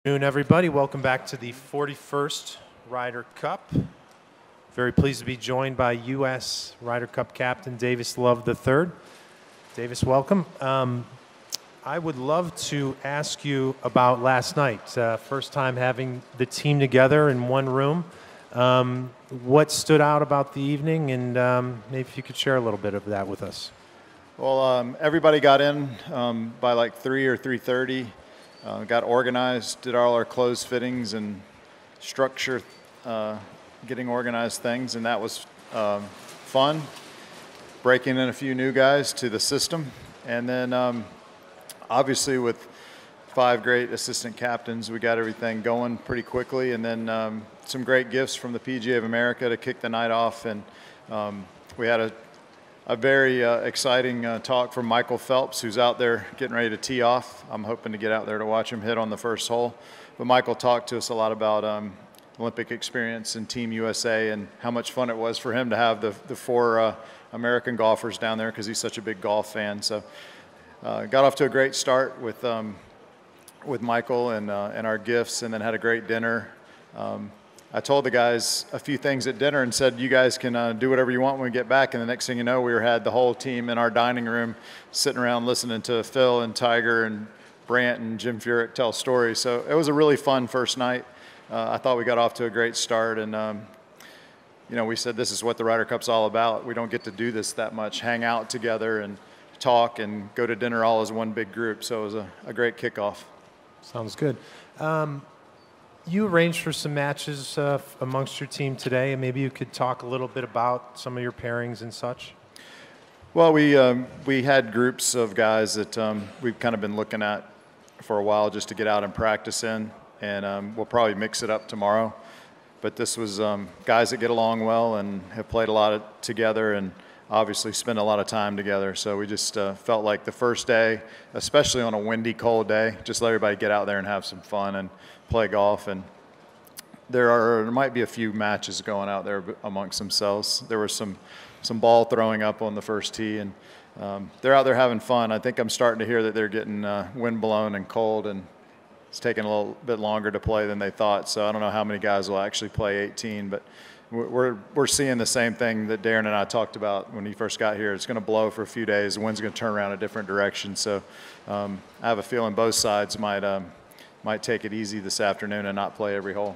Good afternoon, everybody. Welcome back to the 41st Ryder Cup. Very pleased to be joined by U.S. Ryder Cup captain Davis Love III. Davis, welcome. I would love to ask you about last night. First time having the team together in one room. What stood out about the evening, and maybe if you could share a little bit of that with us. Well, everybody got in by like 3 or 3:30. Got organized, did all our clothes fittings and structure, getting organized things, and that was fun. Breaking in a few new guys to the system, and then obviously with 5 great assistant captains, we got everything going pretty quickly, and then some great gifts from the PGA of America to kick the night off, and we had a very exciting talk from Michael Phelps, who's out there getting ready to tee off. I'm hoping to get out there to watch him hit on the first hole. But Michael talked to us a lot about Olympic experience and Team USA and how much fun it was for him to have the 4 American golfers down there because he's such a big golf fan. So got off to a great start with Michael and our gifts, and then had a great dinner. I told the guys a few things at dinner and said, you guys can do whatever you want when we get back. And the next thing you know, we had the whole team in our dining room sitting around listening to Phil and Tiger and Brant and Jim Furyk tell stories. So it was a really fun first night. I thought we got off to a great start. And, you know, we said this is what the Ryder Cup's all about. We don't get to do this that much, hang out together and talk and go to dinner all as one big group. So it was a great kickoff. Sounds good. You arranged for some matches amongst your team today, and maybe you could talk a little bit about some of your pairings and such. Well, we had groups of guys that we've kind of been looking at for a while just to get out and practice in, and we'll probably mix it up tomorrow. But this was guys that get along well and have played a lot together and obviously spend a lot of time together. So we just felt like the first day, especially on a windy, cold day, just let everybody get out there and have some fun and play golf. And there might be a few matches going out there amongst themselves. There was some ball throwing up on the first tee, and they're out there having fun. I think I'm starting to hear that they're getting wind blown and cold, and it's taking a little bit longer to play than they thought. So I don't know how many guys will actually play 18, but we're seeing the same thing that Darren and I talked about when he first got here. It's going to blow for a few days. The wind's going to turn around a different direction. So I have a feeling both sides might take it easy this afternoon and not play every hole.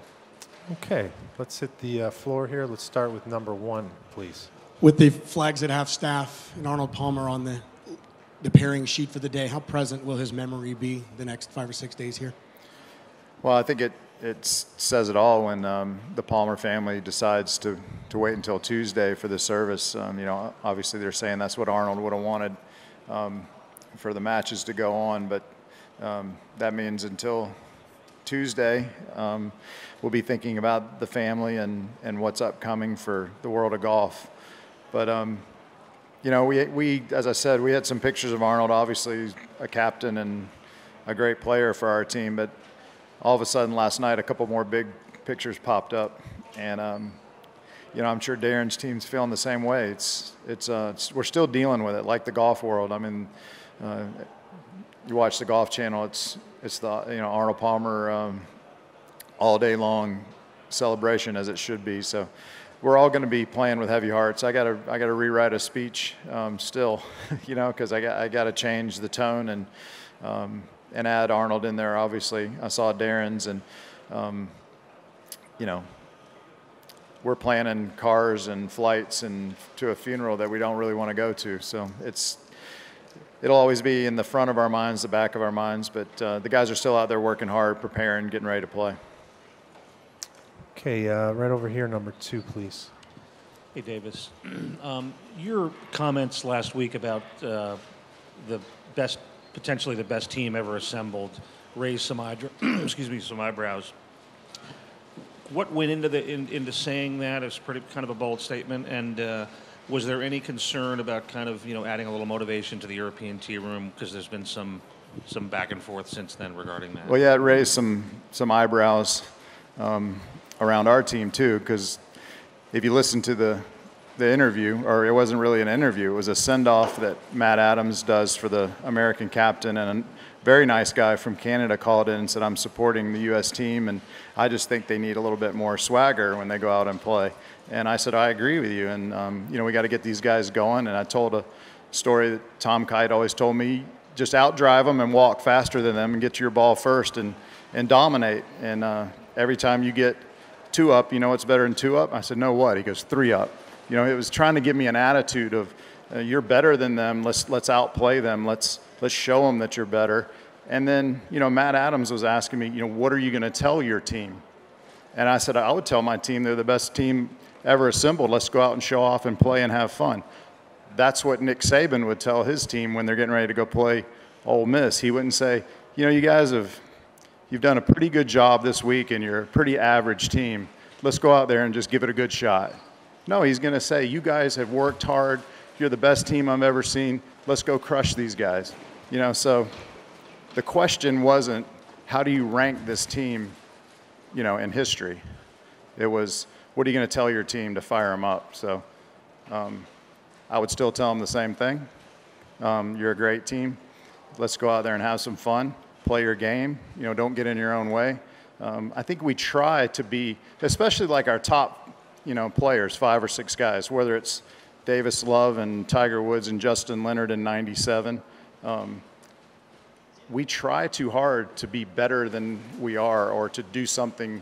Okay, let's hit the floor here. Let's start with number 1, please. With the flags at half staff and Arnold Palmer on the pairing sheet for the day, how present will his memory be the next 5 or 6 days here? Well, I think it says it all when the Palmer family decides to wait until Tuesday for the service. You know, obviously they're saying that's what Arnold would have wanted for the matches to go on, but that means until Tuesday we'll be thinking about the family and what's upcoming for the world of golf. But you know, we as I said, we had some pictures of Arnold, obviously a captain and a great player for our team, but all of a sudden last night a couple more big pictures popped up, and you know, I'm sure Darren's team's feeling the same way. We're still dealing with it, like the golf world. I mean, you watch the Golf Channel, it's the, you know, Arnold Palmer all day long celebration, as it should be. So we're all going to be playing with heavy hearts. I gotta rewrite a speech still, you know, because I got to change the tone and add Arnold in there. Obviously, I saw Darren's, and you know, we're planning cars and flights and to a funeral that we don't really want to go to. So it'll always be in the front of our minds, the back of our minds, but the guys are still out there working hard, preparing, getting ready to play. Okay, right over here, number 2, please. Hey, Davis. Your comments last week about potentially the best team ever assembled raised some some eyebrows. What went into saying that? It's pretty kind of a bold statement, and was there any concern about kind of, you know, adding a little motivation to the European tee room, because there's been some back and forth since then regarding that? Well, yeah, it raised some eyebrows around our team too, because if you listen to the interview, or it wasn't really an interview, it was a send-off that Matt Adams does for the American captain and very nice guy from Canada called in and said, I'm supporting the U.S. team, and I just think they need a little bit more swagger when they go out and play. And I said, I agree with you, and we got to get these guys going. And I told a story that Tom Kite always told me, just outdrive them and walk faster than them and get to your ball first and dominate. And every time you get 2 up, what's better than 2 up? I said, no, what? He goes, 3 up. It was trying to give me an attitude of, you're better than them. Let's outplay them. Let's show them that you're better. And then, Matt Adams was asking me, what are you going to tell your team? And I said, I would tell my team they're the best team ever assembled. Let's go out and show off and play and have fun. That's what Nick Saban would tell his team when they're getting ready to go play Ole Miss. He wouldn't say, you guys you've done a pretty good job this week and you're a pretty average team. Let's go out there and just give it a good shot. No, he's going to say, you guys have worked hard. You're the best team I've ever seen. Let's go crush these guys. So the question wasn't, how do you rank this team, in history? It was, what are you going to tell your team to fire them up? So I would still tell them the same thing. You're a great team. Let's go out there and have some fun. Play your game. Don't get in your own way. I think we try to be, especially like our top, players, 5 or 6 guys, whether it's Davis Love and Tiger Woods and Justin Leonard in '97. We try too hard to be better than we are or to do something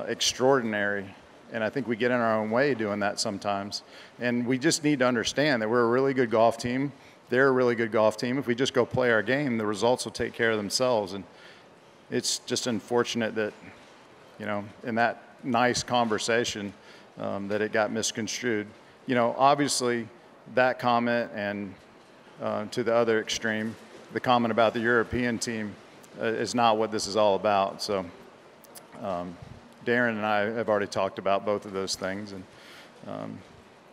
extraordinary. And I think we get in our own way doing that sometimes. And we just need to understand that we're a really good golf team. They're a really good golf team. If we just go play our game, the results will take care of themselves. And it's just unfortunate that, in that nice conversation, that it got misconstrued. Obviously that comment and to the other extreme, the comment about the European team is not what this is all about. So Darren and I have already talked about both of those things, and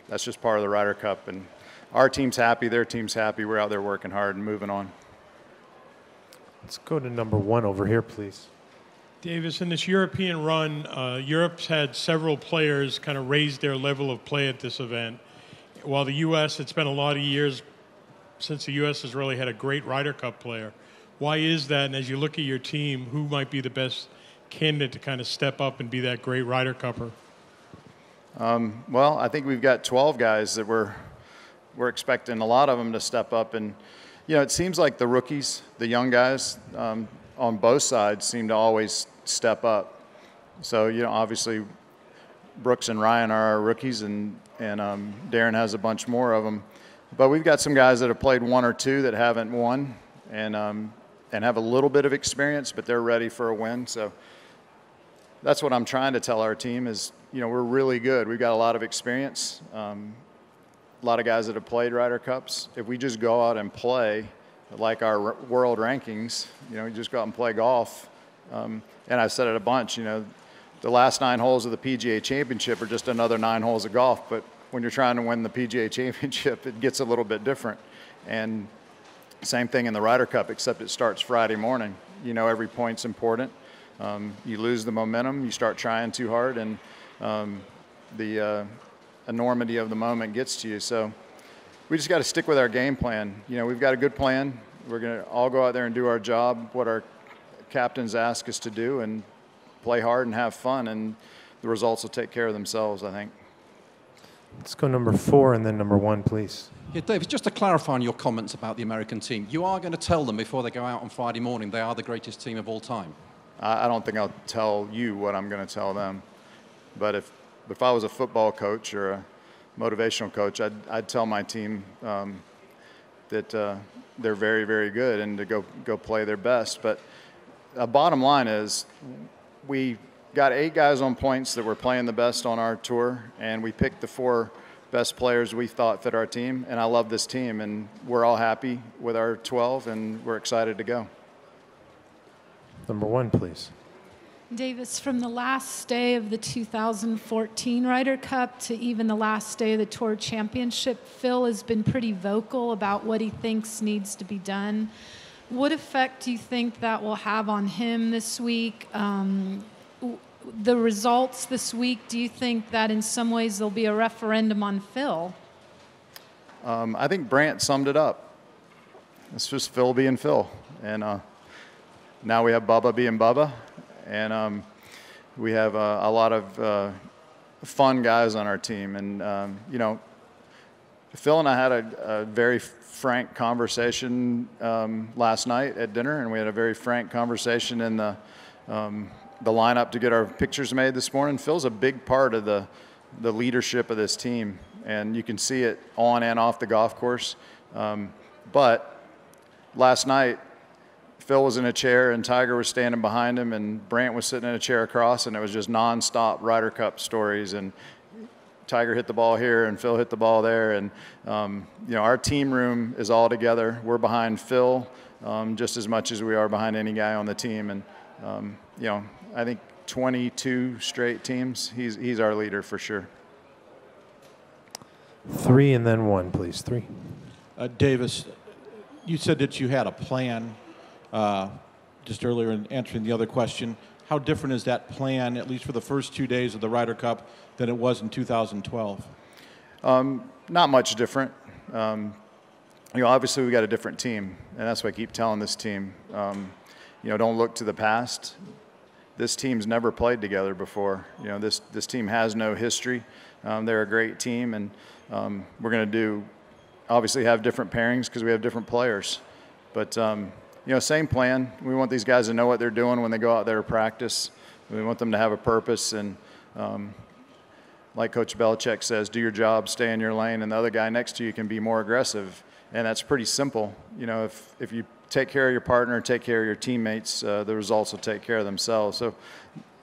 that's just part of the Ryder Cup. And our team's happy, their team's happy. We're out there working hard and moving on. Let's go to number 1 over here, please. Davis, in this European run, Europe's had several players kind of raise their level of play at this event. While the U.S., it's been a lot of years since the U.S. has really had a great Ryder Cup player. Why is that? And as you look at your team, who might be the best candidate to kind of step up and be that great Ryder Cupper? Well, I think we've got 12 guys that we're expecting a lot of them to step up. And, it seems like the rookies, the young guys on both sides seem to always step up. So, obviously Brooks and Ryan are our rookies, and Darren has a bunch more of them. But we've got some guys that have played 1 or 2 that haven't won and have a little bit of experience, but they're ready for a win. So that's what I'm trying to tell our team is, we're really good. We've got a lot of experience, a lot of guys that have played Ryder Cups. If we just go out and play like our world rankings, you just go out and play golf. And I've said it a bunch, the last 9 holes of the PGA Championship are just another 9 holes of golf. But when you're trying to win the PGA Championship, it gets a little bit different. And same thing in the Ryder Cup, except it starts Friday morning. Every point's important. You lose the momentum, you start trying too hard, and the enormity of the moment gets to you. So we just got to stick with our game plan. We've got a good plan. We're going to all go out there and do our job, what our captains ask us to do, and play hard and have fun, and the results will take care of themselves, I think. Let's go number 4 and then number 1, please. Yeah, David, just to clarify on your comments about the American team, you are going to tell them before they go out on Friday morning they are the greatest team of all time? I don't think I'll tell you what I'm going to tell them. But if I was a football coach or a motivational coach, I'd tell my team that they're very, very good and to go play their best. But bottom line is we got 8 guys on points that were playing the best on our tour, and we picked the 4 best players we thought fit our team. And I love this team, and we're all happy with our 12, and we're excited to go. Number 1, please. Davis, from the last day of the 2014 Ryder Cup to even the last day of the Tour Championship, Phil has been pretty vocal about what he thinks needs to be done. What effect do you think that will have on him this week? The results this week, do you think that in some ways there'll be a referendum on Phil? I think Brant summed it up. It's just Phil being Phil. And now we have Bubba being Bubba, and we have a lot of fun guys on our team. And, you know, Phil and I had a very frank conversation last night at dinner, and we had a very frank conversation in the lineup to get our pictures made this morning. Phil's a big part of the leadership of this team, and you can see it on and off the golf course. But last night, Phil was in a chair and Tiger was standing behind him, and Brant was sitting in a chair across, and it was just nonstop Ryder Cup stories. And Tiger hit the ball here and Phil hit the ball there. And, you know, our team room is all together. We're behind Phil just as much as we are behind any guy on the team. And, you know, I think 22 straight teams, he's our leader for sure. 3 and then 1, please. 3. Davis, you said that you had a plan just earlier in answering the other question. How different is that plan, at least for the first 2 days of the Ryder Cup, than it was in 2012? Not much different. You know, obviously we got a different team, and that's what I keep telling this team. You know, don't look to the past. This team's never played together before. You know, this team has no history. They're a great team, and we're going to obviously have different pairings because we have different players. But, you know, same plan. We want these guys to know what they're doing when they go out there to practice. We want them to have a purpose, and like Coach Belichick says, do your job, stay in your lane, and the other guy next to you can be more aggressive. And that's pretty simple. You know, if you take care of your partner, take care of your teammates, the results will take care of themselves. So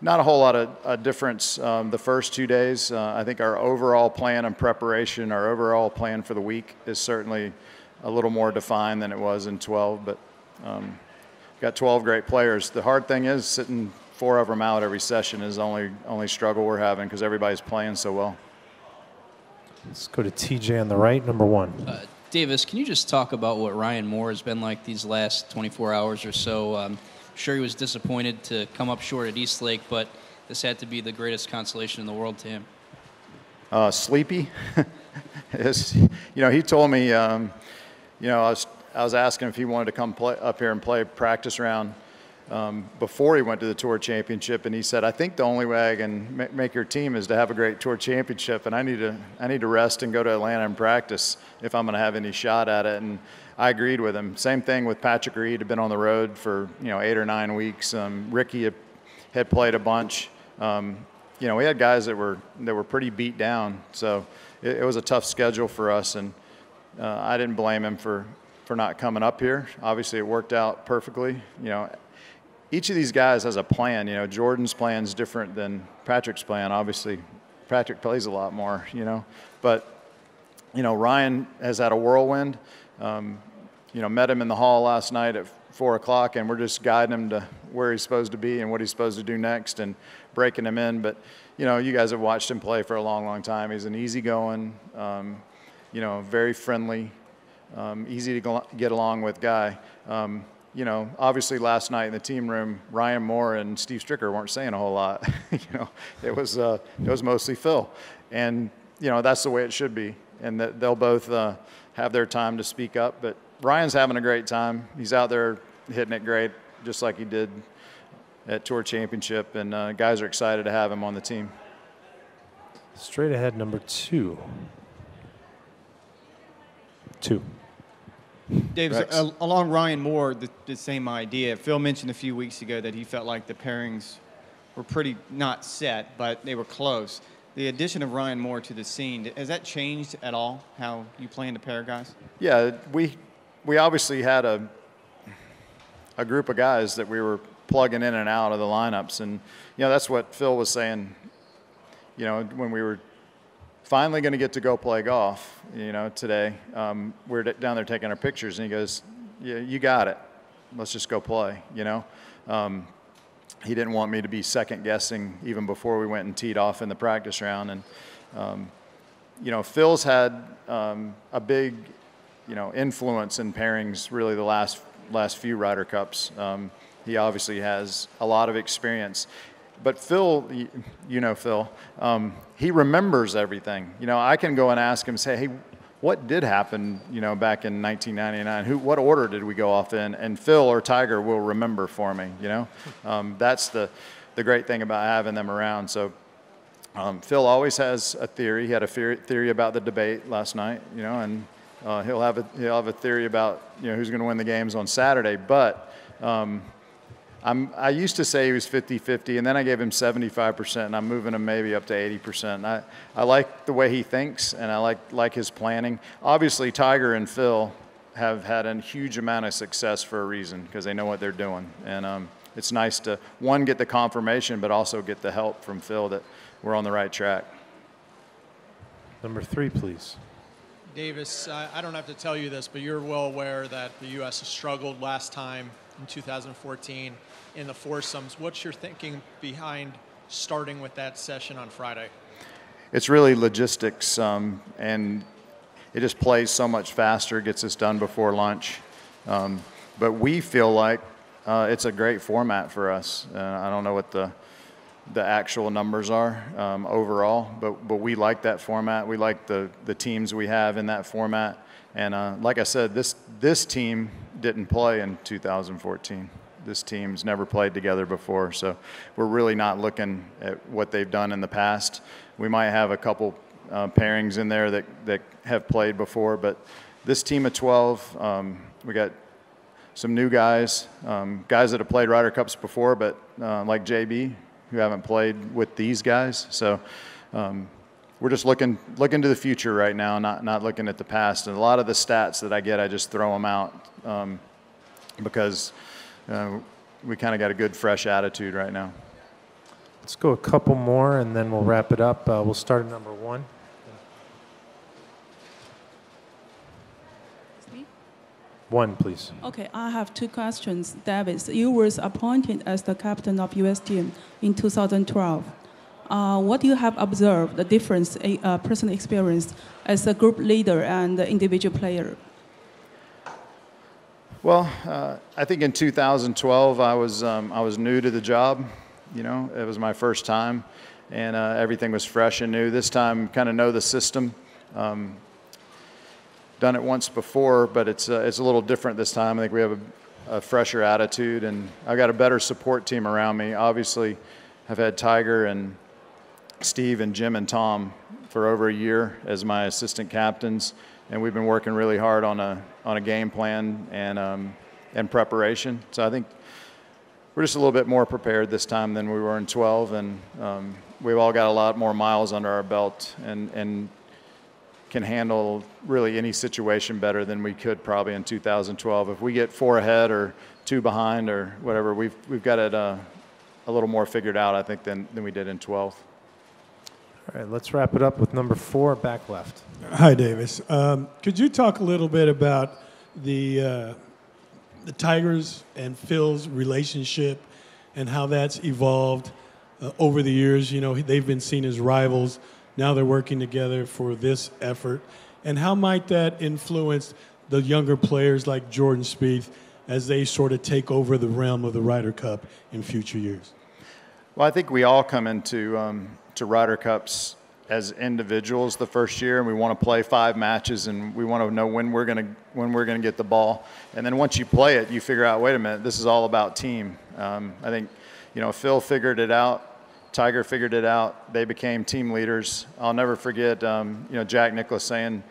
not a whole lot of difference the first 2 days. I think our overall plan and preparation, our overall plan for the week is certainly a little more defined than it was in 12. But got 12 great players. The hard thing is sitting 4 of them out every session is the only struggle we're having because everybody's playing so well. Let's go to TJ on the right, number 1. Davis, can you just talk about what Ryan Moore has been like these last 24 hours or so? I'm sure he was disappointed to come up short at Eastlake, but this had to be the greatest consolation in the world to him. Sleepy. You know, he told me, you know, I was asking if he wanted to come play up here and play a practice round before he went to the Tour Championship, and he said, I think the only way I can make your team is to have a great Tour Championship, and I need to rest and go to Atlanta and practice if I'm going to have any shot at it. And I agreed with him. Same thing with Patrick Reed, had been on the road for 8 or 9 weeks. Ricky had played a bunch. You know, we had guys that were pretty beat down, so it was a tough schedule for us, and I didn't blame him for not coming up here. Obviously, it worked out perfectly. You know, each of these guys has a plan. You know, Jordan's plan is different than Patrick's plan. Obviously, Patrick plays a lot more, you know. But, you know, Ryan has had a whirlwind. You know, met him in the hall last night at 4 o'clock, and we're just guiding him to where he's supposed to be and what he's supposed to do next and breaking him in. But, you know, you guys have watched him play for a long, long time. He's an easygoing, you know, very friendly, easy to get along with guy. You know, obviously last night in the team room, Ryan Moore and Steve Stricker weren't saying a whole lot. You know, it was mostly Phil, and you know that's the way it should be. And that they'll both have their time to speak up. But Ryan's having a great time. He's out there hitting it great, just like he did at Tour Championship, and guys are excited to have him on the team. Straight ahead, number 2. 2. Davis, along Ryan Moore, the same idea. Phil mentioned a few weeks ago that he felt like the pairings were pretty not set, but they were close. The addition of Ryan Moore to the scene, has that changed at all how you plan to pair guys? Yeah, we obviously had a group of guys that we were plugging in and out of the lineups, and you know that's what Phil was saying. You know, when we were finally going to get to go play golf, you know, today. We're down there taking our pictures, and he goes, yeah, you got it. Let's just go play, you know. He didn't want me to be second-guessing even before we went and teed off in the practice round. And, you know, Phil's had a big, you know, influence in pairings really the last few Ryder Cups. He obviously has a lot of experience. But Phil, you know Phil, he remembers everything. You know, I can go and ask him, say, hey, what did happen, back in 1999? What order did we go off in? And Phil or Tiger will remember for me, That's the great thing about having them around. So Phil always has a theory. He had a theory about the debate last night, and he'll have a theory about, who's going to win the games on Saturday. But I used to say he was 50-50, and then I gave him 75%, and I'm moving him maybe up to 80%. I like the way he thinks, and I like his planning. Obviously, Tiger and Phil have had a huge amount of success for a reason, because they know what they're doing. And it's nice to, one, get the confirmation, but also get the help from Phil that we're on the right track. Number 3, please. Davis, I don't have to tell you this, but you're well aware that the U.S. has struggled last time in 2014 in the foursomes. What's your thinking behind starting with that session on Friday? It's really logistics, and it just plays so much faster, gets us done before lunch. But we feel like it's a great format for us. I don't know what the actual numbers are overall, but we like that format. We like the teams we have in that format. And like I said, this team didn't play in 2014. This team's never played together before, so we're really not looking at what they've done in the past. We might have a couple pairings in there that have played before, but this team of 12, we got some new guys, guys that have played Ryder Cups before, but like JB, who haven't played with these guys. So we're just looking to the future right now, not looking at the past. And a lot of the stats that I get, I just throw them out because we kind of got a good, fresh attitude right now. Let's go a couple more, and then we'll wrap it up. We'll start at number 1. One, please. Okay, I have 2 questions. Davis, you were appointed as the captain of U.S. team in 2012. What do you have observed, the difference, personal experience as a group leader and individual player? Well, I think in 2012 I was new to the job. It was my first time, and everything was fresh and new. This time, kind of know the system. Done it once before, but it's a little different this time. I think we have a fresher attitude, and I've got a better support team around me. Obviously, I've had Tiger and Steve and Jim and Tom for over a year as my assistant captains, and we've been working really hard on a game plan and preparation. So I think we're just a little bit more prepared this time than we were in 12, and we've all got a lot more miles under our belt and can handle really any situation better than we could probably in 2012. If we get 4 ahead or 2 behind or whatever, we've got it a little more figured out, I think, than we did in 12. All right, let's wrap it up with number 4, back left. Hi, Davis. Could you talk a little bit about the Tigers and Phil's relationship and how that's evolved over the years? They've been seen as rivals. Now they're working together for this effort. And how might that influence the younger players like Jordan Spieth as they sort of take over the realm of the Ryder Cup in future years? Well, I think we all come into to Ryder Cups as individuals the first year, and we want to play 5 matches, and we want to know when we're gonna get the ball. And then once you play it, you figure out, wait a minute, this is all about team. I think, Phil figured it out. Tiger figured it out. They became team leaders. I'll never forget, Jack Nicklaus saying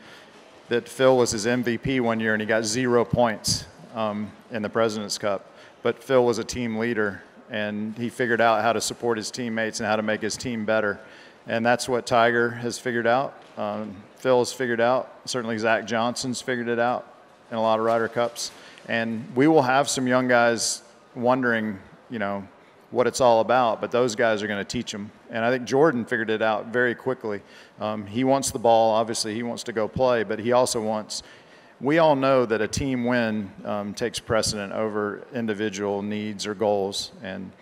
that Phil was his MVP one year and he got 0 points in the President's Cup. But Phil was a team leader, and he figured out how to support his teammates and how to make his team better. And that's what Tiger has figured out. Phil has figured out. Certainly Zach Johnson's figured it out in a lot of Ryder Cups. And we will have some young guys wondering, what it's all about, but those guys are going to teach them. And I think Jordan figured it out very quickly. He wants the ball. Obviously, he wants to go play, but he also wants – we all know that a team win takes precedent over individual needs or goals, and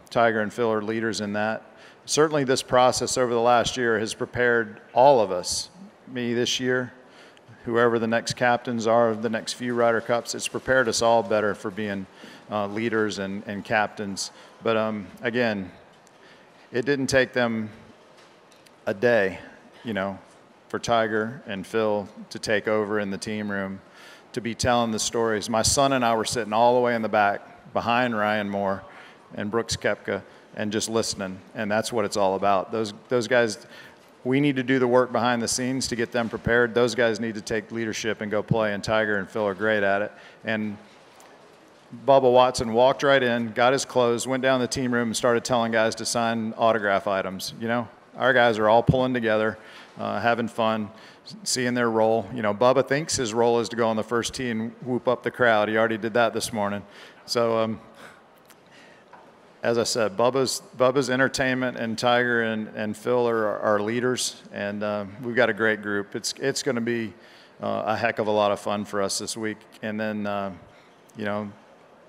Tiger and Phil are leaders in that. Certainly this process over the last year has prepared all of us, me this year, whoever the next captains are of the next few Ryder Cups, it's prepared us all better for being leaders and captains. But again, it didn't take them a day, for Tiger and Phil to take over in the team room, to be telling the stories. My son and I were sitting all the way in the back behind Ryan Moore and Brooks Koepka and just listening, and that's what it's all about. Those guys, we need to do the work behind the scenes to get them prepared. Those guys need to take leadership and go play, and Tiger and Phil are great at it. And Bubba Watson walked right in, got his clothes, went down the team room and started telling guys to sign autograph items. You know, our guys are all pulling together, having fun, seeing their role. You know, Bubba thinks his role is to go on the first tee and whoop up the crowd. He already did that this morning. So, as I said, Bubba's entertainment, and Tiger and Phil are our leaders, and we've got a great group. It's going to be a heck of a lot of fun for us this week. And then, you know,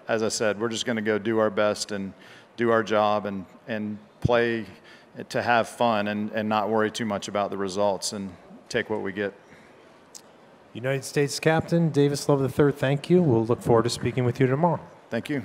as I said, we're just going to go do our best and do our job and play to have fun and not worry too much about the results and take what we get. United States Captain Davis Love III, thank you. We'll look forward to speaking with you tomorrow. Thank you.